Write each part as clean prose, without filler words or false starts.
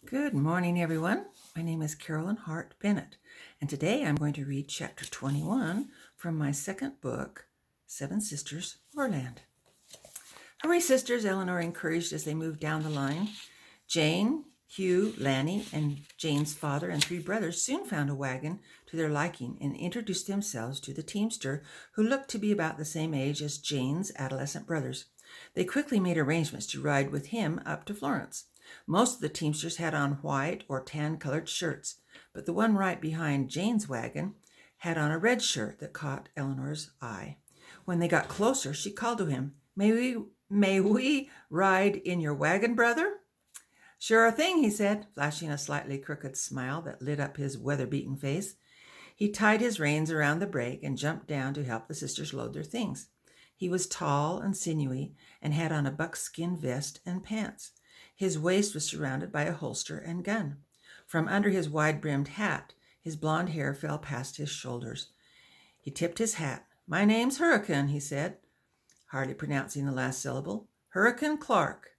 Good morning, everyone. My name is Carolyn Hart Bennett, and today I'm going to read chapter 21 from my second book, Seven Sisters, Overland. Hurry, sisters, Eleanor encouraged as they moved down the line. Jane, Hugh, Lanny, and Jane's father and three brothers soon found a wagon to their liking and introduced themselves to the teamster, who looked to be about the same age as Jane's adolescent brothers. They quickly made arrangements to ride with him up to Florence. Most of the teamsters had on white or tan-colored shirts, but the one right behind Jane's wagon had on a red shirt that caught Eleanor's eye. When they got closer, she called to him, May we ride in your wagon, brother?" "Sure thing," he said, flashing a slightly crooked smile that lit up his weather-beaten face. He tied his reins around the brake and jumped down to help the sisters load their things. He was tall and sinewy and had on a buckskin vest and pants. His waist was surrounded by a holster and gun. From under his wide-brimmed hat, his blond hair fell past his shoulders. He tipped his hat. "My name's Hurricane," he said, hardly pronouncing the last syllable. "Hurricane Clark."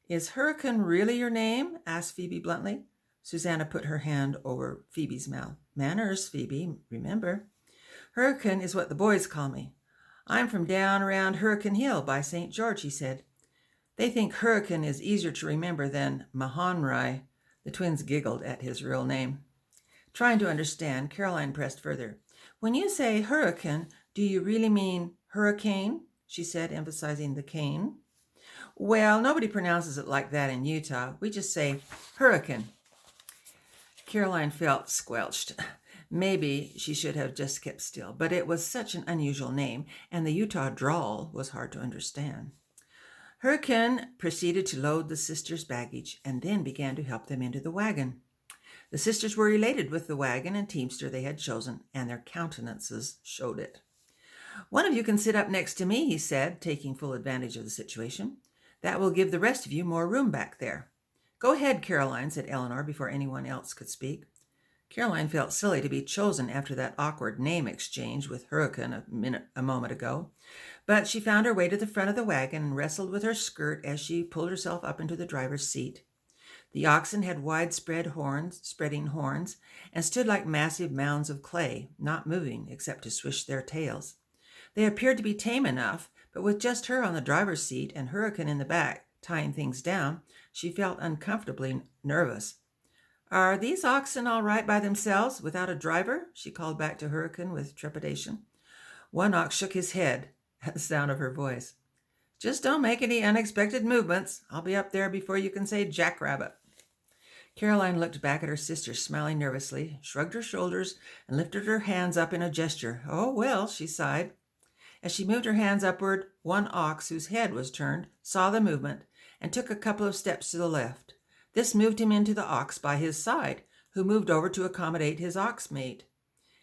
"Is Hurricane really your name?" asked Phoebe bluntly. Susanna put her hand over Phoebe's mouth. "Manners, Phoebe, remember." "Hurricane is what the boys call me. I'm from down around Hurricane Hill by St. George," he said. "They think Hurricane is easier to remember than Mahonri." The twins giggled at his real name. Trying to understand, Caroline pressed further. "When you say Hurricane, do you really mean hurricane?" she said, emphasizing the cane. "Well, nobody pronounces it like that in Utah. We just say Hurricane." Caroline felt squelched. Maybe she should have just kept still, but it was such an unusual name, and the Utah drawl was hard to understand. Hurricane proceeded to load the sisters' baggage and then began to help them into the wagon. The sisters were elated with the wagon and teamster they had chosen, and their countenances showed it. "One of you can sit up next to me," he said, taking full advantage of the situation. "That will give the rest of you more room back there." "Go ahead, Caroline," said Eleanor before anyone else could speak. Caroline felt silly to be chosen after that awkward name exchange with Hurricane a moment ago, but she found her way to the front of the wagon and wrestled with her skirt as she pulled herself up into the driver's seat. The oxen had spreading horns, and stood like massive mounds of clay, not moving except to swish their tails. They appeared to be tame enough, but with just her on the driver's seat and Hurricane in the back tying things down, she felt uncomfortably nervous. "Are these oxen all right by themselves, without a driver?" she called back to Hurricane with trepidation. One ox shook his head at the sound of her voice. "Just don't make any unexpected movements. I'll be up there before you can say jackrabbit." Caroline looked back at her sister, smiling nervously, shrugged her shoulders, and lifted her hands up in a gesture. "Oh, well," she sighed. As she moved her hands upward, one ox, whose head was turned, saw the movement and took a couple of steps to the left. This moved him into the ox by his side, who moved over to accommodate his ox mate.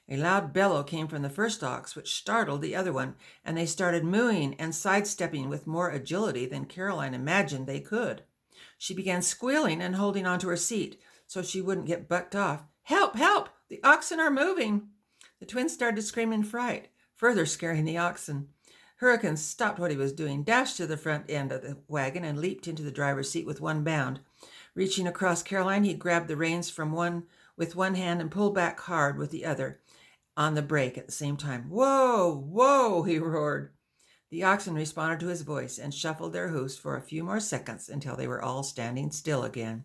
A loud bellow came from the first ox, which startled the other one, and they started mooing and sidestepping with more agility than Caroline imagined they could. She began squealing and holding onto her seat so she wouldn't get bucked off. "Help! Help! The oxen are moving!" The twins started to scream in fright, further scaring the oxen. Hurricane stopped what he was doing, dashed to the front end of the wagon, and leaped into the driver's seat with one bound. Reaching across Caroline, he grabbed the reins with one hand and pulled back hard with the other on the brake at the same time. "Whoa! Whoa!" he roared. The oxen responded to his voice and shuffled their hoofs for a few more seconds until they were all standing still again.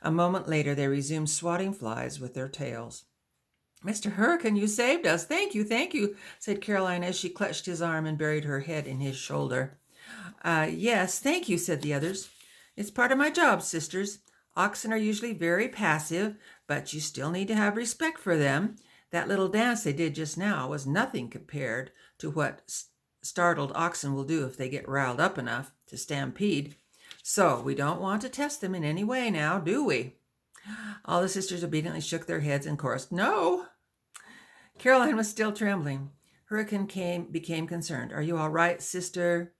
A moment later, they resumed swatting flies with their tails. "Mr. Hurricane, you saved us. Thank you," said Caroline as she clutched his arm and buried her head in his shoulder. Yes, thank you," said the others. "It's part of my job, sisters. Oxen are usually very passive, but you still need to have respect for them. That little dance they did just now was nothing compared to what startled oxen will do if they get riled up enough to stampede. So we don't want to test them in any way now, do we?" All the sisters obediently shook their heads and chorused, "No." Caroline was still trembling. Hurricane became concerned. "Are you all right, sister?"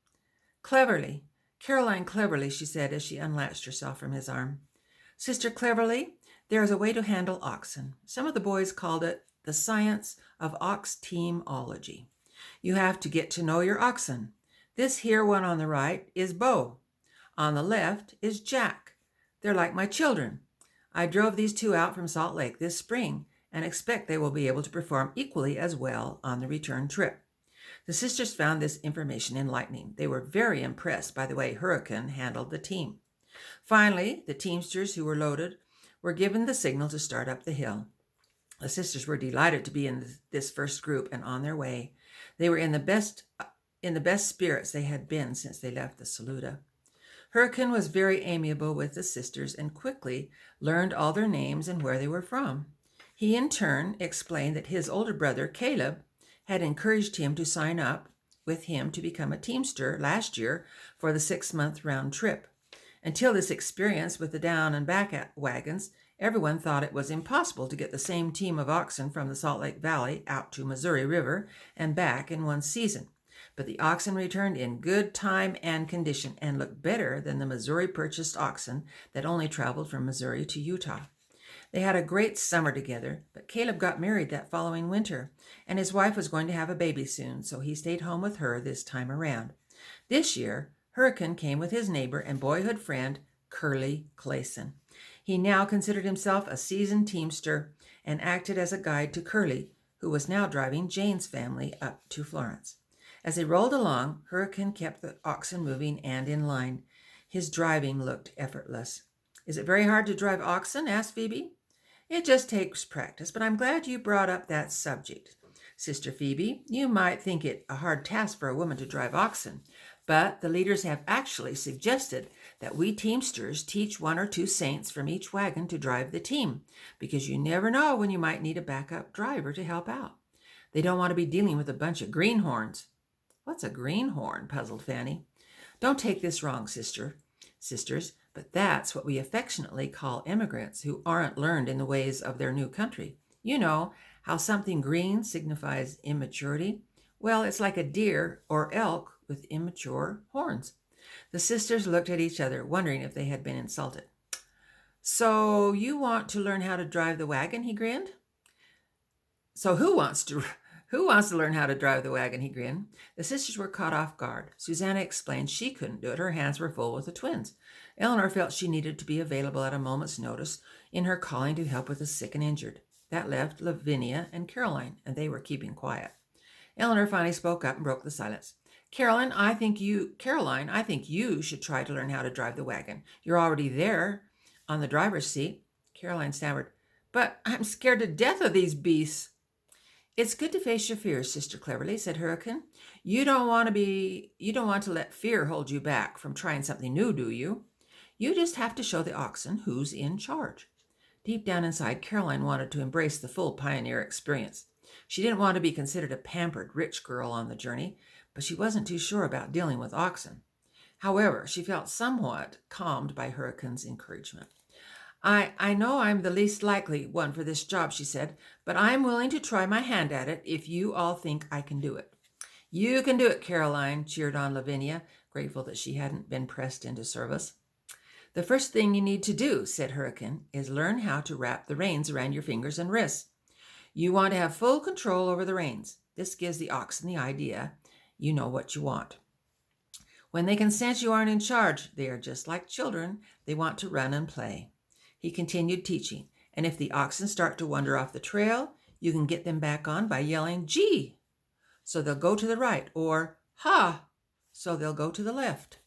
"Cleverly. Caroline Cleverly," she said as she unlatched herself from his arm. "Sister Cleverly, there is a way to handle oxen. Some of the boys called it the science of ox-teamology. You have to get to know your oxen. This here one on the right is Bo. On the left is Jack. They're like my children. I drove these two out from Salt Lake this spring and expect they will be able to perform equally as well on the return trip. The sisters found this information enlightening. They were very impressed by the way Hurricane handled the team. Finally, the teamsters who were loaded were given the signal to start up the hill. The sisters were delighted to be in this first group and on their way. They were in the best spirits they had been since they left the Saluda. Hurricane was very amiable with the sisters and quickly learned all their names and where they were from. He in turn explained that his older brother, Caleb, had encouraged him to sign up with him to become a teamster last year for the 6-month round trip. Until this experience with the down and back wagons, everyone thought it was impossible to get the same team of oxen from the Salt Lake Valley out to Missouri River and back in one season. But the oxen returned in good time and condition and looked better than the Missouri-purchased oxen that only traveled from Missouri to Utah. They had a great summer together, but Caleb got married that following winter, and his wife was going to have a baby soon, so he stayed home with her this time around. This year, Hurricane came with his neighbor and boyhood friend, Curly Clayson. He now considered himself a seasoned teamster and acted as a guide to Curly, who was now driving Jane's family up to Florence. As they rolled along, Hurricane kept the oxen moving and in line. His driving looked effortless. "Is it very hard to drive oxen?" asked Phoebe. "It just takes practice, but I'm glad you brought up that subject. Sister Phoebe, you might think it a hard task for a woman to drive oxen, but the leaders have actually suggested that we teamsters teach 1 or 2 saints from each wagon to drive the team, because you never know when you might need a backup driver to help out. They don't want to be dealing with a bunch of greenhorns." "What's a greenhorn?" puzzled Fanny. "Don't take this wrong, sisters, but that's what we affectionately call immigrants who aren't learned in the ways of their new country. You know how something green signifies immaturity? Well, it's like a deer or elk with immature horns." The sisters looked at each other, wondering if they had been insulted. "So you want to learn how to drive the wagon?" he grinned. "So who wants to learn how to drive the wagon?" he grinned. The sisters were caught off guard. Susanna explained she couldn't do it. Her hands were full with the twins. Eleanor felt she needed to be available at a moment's notice in her calling to help with the sick and injured. That left Lavinia and Caroline, and they were keeping quiet. Eleanor finally spoke up and broke the silence. Caroline, I think you should try to learn how to drive the wagon. You're already there on the driver's seat." Caroline stammered, "But I'm scared to death of these beasts." "It's good to face your fears, Sister Cleverly," said Hurricane. You don't want to let fear hold you back from trying something new, do you? You just have to show the oxen who's in charge." Deep down inside, Caroline wanted to embrace the full pioneer experience. She didn't want to be considered a pampered rich girl on the journey, but she wasn't too sure about dealing with oxen. However, she felt somewhat calmed by Hurricane's encouragement. I know I'm the least likely one for this job," she said, "but I'm willing to try my hand at it if you all think I can do it." "You can do it, Caroline," cheered on Lavinia, grateful that she hadn't been pressed into service. "The first thing you need to do," said Hurricane, "is learn how to wrap the reins around your fingers and wrists. You want to have full control over the reins. This gives the oxen the idea you know what you want. When they can sense you aren't in charge, they are just like children. They want to run and play." He continued teaching, "And if the oxen start to wander off the trail, you can get them back on by yelling, 'Gee!' so they'll go to the right, or 'Ha!' so they'll go to the left.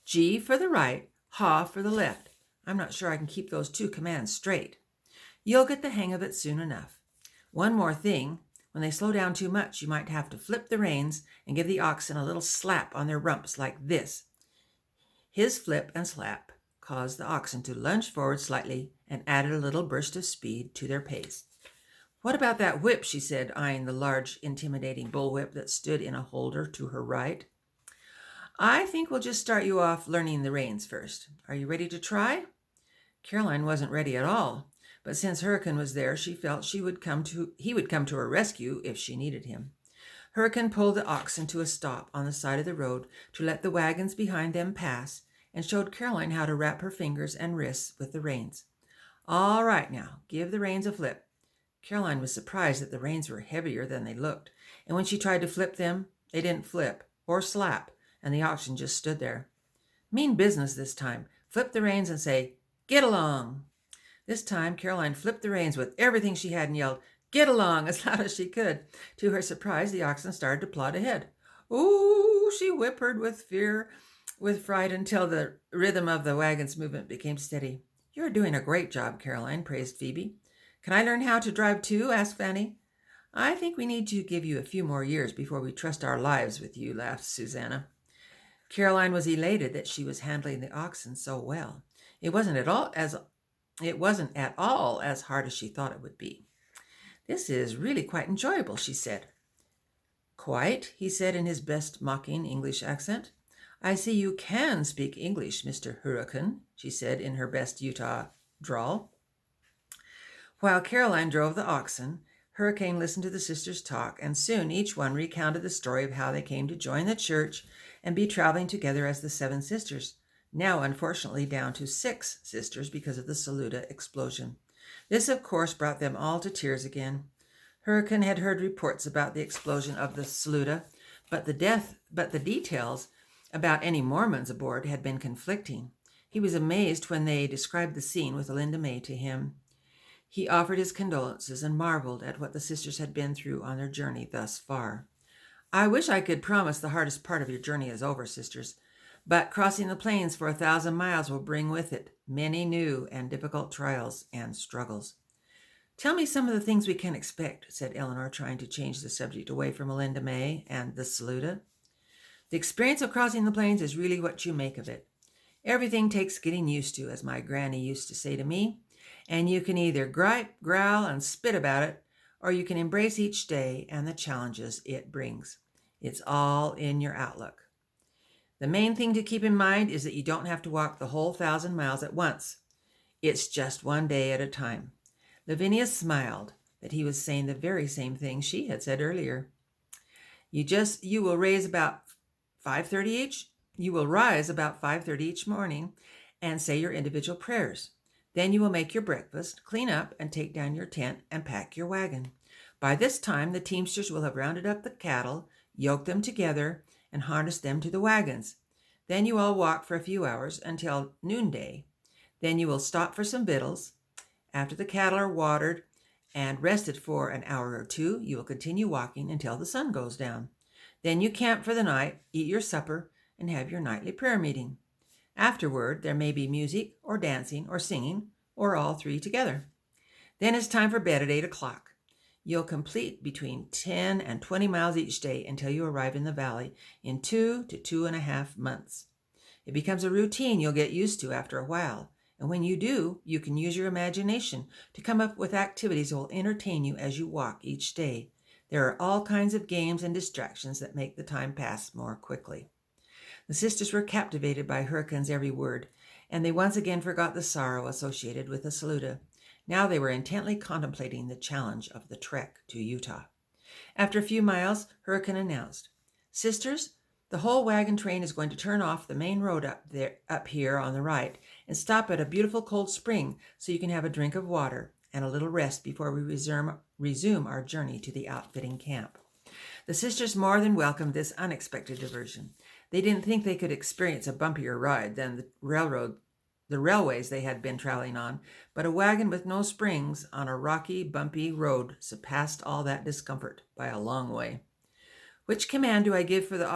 G for the right, ha for the left. I'm not sure I can keep those 2 commands straight. You'll get the hang of it soon enough. One more thing, when they slow down too much, you might have to flip the reins and give the oxen a little slap on their rumps like this." His flip and slap caused the oxen to lunge forward slightly and added a little burst of speed to their pace. "What about that whip?" she said, eyeing the large, intimidating bullwhip that stood in a holder to her right. "I think we'll just start you off learning the reins first. Are you ready to try?" Caroline wasn't ready at all, but since Hurricane was there, she felt he would come to her rescue if she needed him. Hurricane pulled the oxen to a stop on the side of the road to let the wagons behind them pass, and showed Caroline how to wrap her fingers and wrists with the reins. "All right, now, give the reins a flip." Caroline was surprised that the reins were heavier than they looked, and when she tried to flip them, they didn't flip or slap, and the oxen just stood there. "Mean business this time. Flip the reins and say, 'Get along.'" This time, Caroline flipped the reins with everything she had and yelled, "Get along," as loud as she could. To her surprise, the oxen started to plod ahead. "Ooh," she whimpered with fright until the rhythm of the wagon's movement became steady. "You're doing a great job, Caroline," praised Phoebe. "Can I learn how to drive too?" asked Fanny. "I think we need to give you a few more years before we trust our lives with you," laughed Susanna. Caroline was elated that she was handling the oxen so well. It wasn't at all as hard as she thought it would be. "This is really quite enjoyable," she said. "Quite," he said in his best mocking English accent. "I see you can speak English, Mr. Hurricane," she said in her best Utah drawl. While Caroline drove the oxen, Hurricane listened to the sisters talk, and soon each one recounted the story of how they came to join the church and be traveling together as the 7 sisters, now unfortunately down to 6 sisters because of the Saluda explosion. This, of course, brought them all to tears again. Hurricane had heard reports about the explosion of the Saluda, but the details about any Mormons aboard had been conflicting. He was amazed when they described the scene with Linda May to him. He offered his condolences and marveled at what the sisters had been through on their journey thus far. "I wish I could promise the hardest part of your journey is over, sisters, but crossing the plains for 1,000 miles will bring with it many new and difficult trials and struggles." "Tell me some of the things we can expect," said Eleanor, trying to change the subject away from Melinda May and the Saluda. "The experience of crossing the plains is really what you make of it. Everything takes getting used to, as my granny used to say to me, and you can either gripe, growl, and spit about it, or you can embrace each day and the challenges it brings. It's all in your outlook. The main thing to keep in mind is that you don't have to walk the whole 1,000 miles at once. It's just one day at a time." Lavinia smiled that he was saying the very same thing she had said earlier. You will rise about 5:30 each morning and say your individual prayers. Then you will make your breakfast, clean up, and take down your tent and pack your wagon. By this time, the teamsters will have rounded up the cattle, yoked them together, and harnessed them to the wagons. Then you all walk for a few hours until noonday. Then you will stop for some victuals. After the cattle are watered and rested for an hour or two, you will continue walking until the sun goes down. Then you camp for the night, eat your supper, and have your nightly prayer meeting. Afterward, there may be music or dancing or singing, or all 3 together. Then it's time for bed at 8 o'clock. You'll complete between 10 and 20 miles each day until you arrive in the valley in 2 to 2.5 months. It becomes a routine you'll get used to after a while, and when you do, you can use your imagination to come up with activities that will entertain you as you walk each day. There are all kinds of games and distractions that make the time pass more quickly. The sisters were captivated by Hurricane's every word, and they once again forgot the sorrow associated with the Saluda. Now they were intently contemplating the challenge of the trek to Utah. After a few miles, Hurricane announced, "Sisters, the whole wagon train is going to turn off the main road up here on the right and stop at a beautiful cold spring so you can have a drink of water and a little rest before we resume our journey to the outfitting camp." The sisters more than welcomed this unexpected diversion. They didn't think they could experience a bumpier ride than the railways they had been traveling on, but a wagon with no springs on a rocky, bumpy road surpassed all that discomfort by a long way. "Which command do I give for the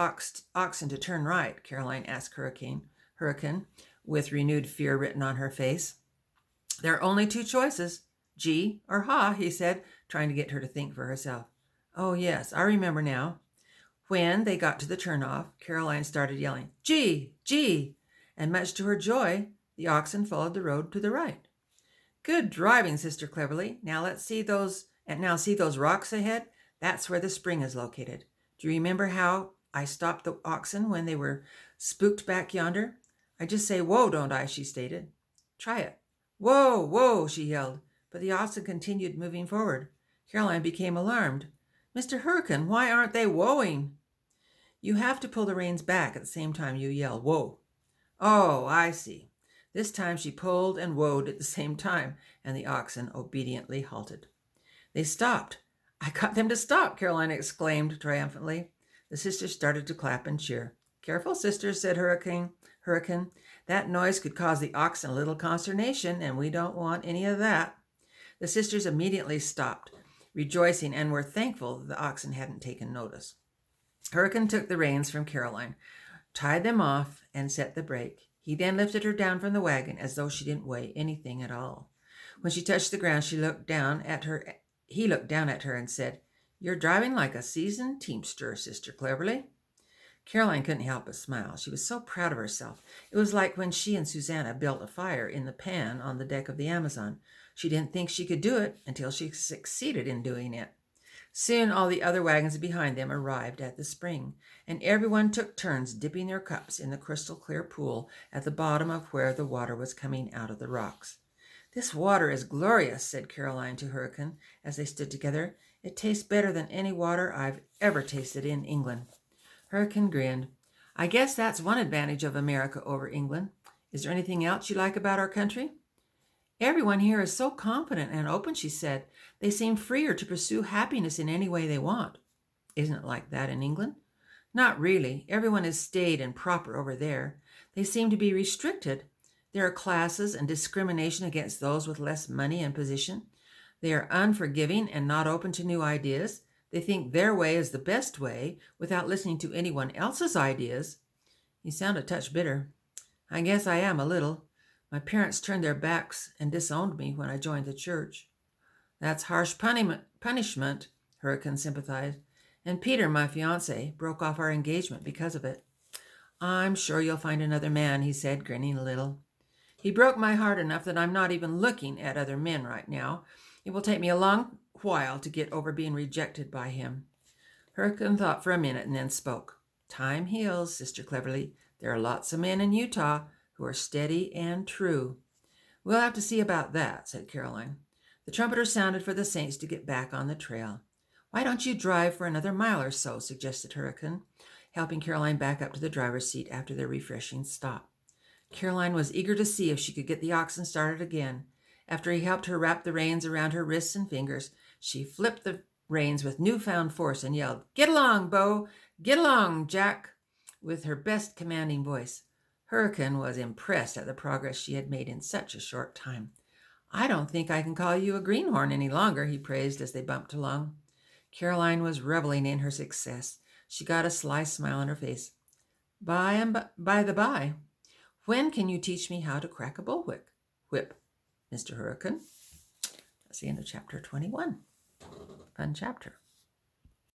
oxen to turn right?" Caroline asked Hurricane, with renewed fear written on her face. "There are only 2 choices, G or Ha," he said, trying to get her to think for herself. "Oh, yes, I remember now." When they got to the turnoff, Caroline started yelling, "G! G!" and much to her joy, the oxen followed the road to the right. "Good driving, Sister Cleverly. Now see those rocks ahead? That's where the spring is located. Do you remember how I stopped the oxen when they were spooked back yonder? I just say, 'Whoa,' don't I?" she stated. "Try it." "Whoa, whoa," she yelled, but the oxen continued moving forward. Caroline became alarmed. "Mr. Hurricane, why aren't they whoaing?" "You have to pull the reins back at the same time you yell, 'Whoa.'" "Oh, I see." This time she pulled and whoaed at the same time, and the oxen obediently halted. "They stopped. I got them to stop," Caroline exclaimed triumphantly. The sisters started to clap and cheer. Careful, sister, said Hurricane. That noise could cause the oxen a little consternation, and we don't want any of that. The sisters immediately stopped, rejoicing, and were thankful the oxen hadn't taken notice. Hurricane took the reins from Caroline, tied them off, and set the brake. He then lifted her down from the wagon as though she didn't weigh anything at all. When she touched the ground, he looked down at her and said, "You're driving like a seasoned teamster, Sister Cleverly." Caroline couldn't help but smile. She was so proud of herself. It was like when she and Susanna built a fire in the pan on the deck of the Amazon. She didn't think she could do it until she succeeded in doing it. Soon all the other wagons behind them arrived at the spring, and everyone took turns dipping their cups in the crystal clear pool at the bottom of where the water was coming out of the rocks. "This water is glorious," said Caroline to Hurricane as they stood together. "It tastes better than any water I've ever tasted in England." Hurricane grinned. "I guess that's one advantage of America over England. Is there anything else you like about our country?" "Everyone here is so confident and open," she said. "They seem freer to pursue happiness in any way they want." "Isn't it like that in England?" "Not really. Everyone is staid and proper over there. They seem to be restricted. There are classes and discrimination against those with less money and position. They are unforgiving and not open to new ideas. They think their way is the best way without listening to anyone else's ideas." He sounded a touch bitter. "I guess I am a little. My parents turned their backs and disowned me when I joined the church." "That's harsh punishment," Hurricane sympathized. "And Peter, my fiancé, broke off our engagement because of it." "I'm sure you'll find another man," he said, grinning a little. "He broke my heart enough that I'm not even looking at other men right now. It will take me a long while to get over being rejected by him." Hurricane thought for a minute and then spoke. "Time heals, Sister Cleverly. There are lots of men in Utah who are steady and true." "We'll have to see about that," said Caroline. The trumpeter sounded for the saints to get back on the trail. "Why don't you drive for another mile or so?" suggested Hurricane, helping Caroline back up to the driver's seat after their refreshing stop. Caroline was eager to see if she could get the oxen started again. After he helped her wrap the reins around her wrists and fingers, she flipped the reins with newfound force and yelled, "Get along, Bo! Get along, Jack!" with her best commanding voice. Hurricane was impressed at the progress she had made in such a short time. "I don't think I can call you a greenhorn any longer," he praised as they bumped along. Caroline was reveling in her success. She got a sly smile on her face. By the by, when can you teach me how to crack a bullwhip, Mr. Hurricane?" That's the end of chapter 21. Fun chapter.